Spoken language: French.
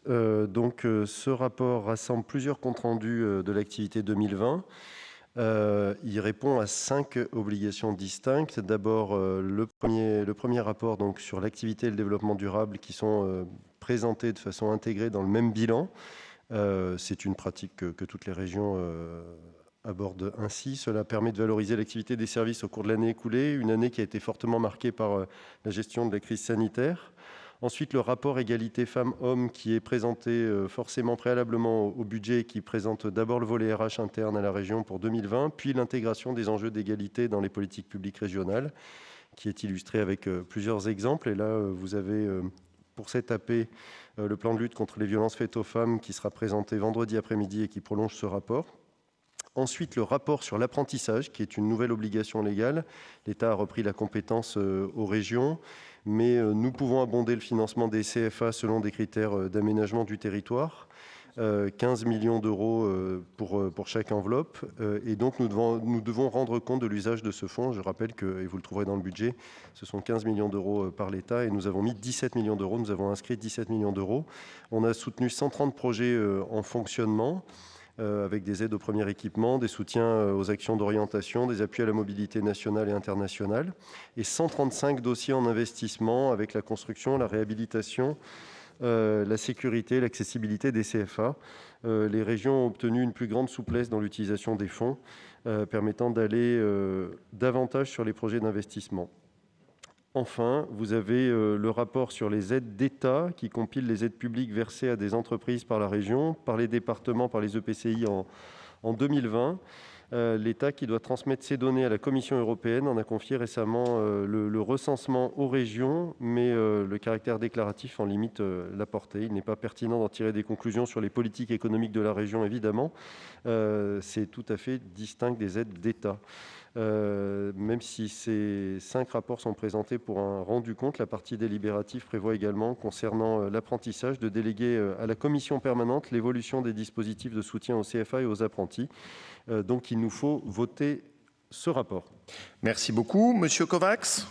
Ce rapport rassemble plusieurs comptes rendus de l'activité 2020. Il répond à 5 obligations distinctes. D'abord, le premier rapport donc, sur l'activité et le développement durable qui sont présentés de façon intégrée dans le même bilan. C'est une pratique que toutes les régions abordent ainsi. Cela permet de valoriser l'activité des services au cours de l'année écoulée, une année qui a été fortement marquée par la gestion de la crise sanitaire. Ensuite, le rapport égalité femmes-hommes qui est présenté forcément préalablement au budget et qui présente d'abord le volet RH interne à la région pour 2020, puis l'intégration des enjeux d'égalité dans les politiques publiques régionales, qui est illustré avec plusieurs exemples. Et là, vous avez pour cette AP le plan de lutte contre les violences faites aux femmes qui sera présenté vendredi après-midi et qui prolonge ce rapport. Ensuite, le rapport sur l'apprentissage, qui est une nouvelle obligation légale. L'État a repris la compétence aux régions, mais nous pouvons abonder le financement des CFA selon des critères d'aménagement du territoire. 15 millions d'euros pour chaque enveloppe. Et donc, nous devons rendre compte de l'usage de ce fonds. Je rappelle que, et vous le trouverez dans le budget, ce sont 15 millions d'euros par l'État et nous avons mis 17 millions d'euros. Nous avons inscrit 17 millions d'euros. On a soutenu 130 projets en fonctionnement, avec des aides au premier équipement, des soutiens aux actions d'orientation, des appuis à la mobilité nationale et internationale, et 135 dossiers en investissement avec la construction, la réhabilitation, la sécurité, l'accessibilité des CFA. Les régions ont obtenu une plus grande souplesse dans l'utilisation des fonds, permettant d'aller davantage sur les projets d'investissement. Enfin, vous avez le rapport sur les aides d'État qui compile les aides publiques versées à des entreprises par la région, par les départements, par les EPCI en 2020. L'État qui doit transmettre ces données à la Commission européenne en a confié récemment le recensement aux régions, mais le caractère déclaratif en limite la portée. Il n'est pas pertinent d'en tirer des conclusions sur les politiques économiques de la région, évidemment. C'est tout à fait distinct des aides d'État. Même si ces 5 rapports sont présentés pour un rendu compte, la partie délibérative prévoit également, concernant l'apprentissage, de déléguer à la commission permanente l'évolution des dispositifs de soutien aux CFA et aux apprentis. Donc il nous faut voter ce rapport. Merci beaucoup. Monsieur Kovacs.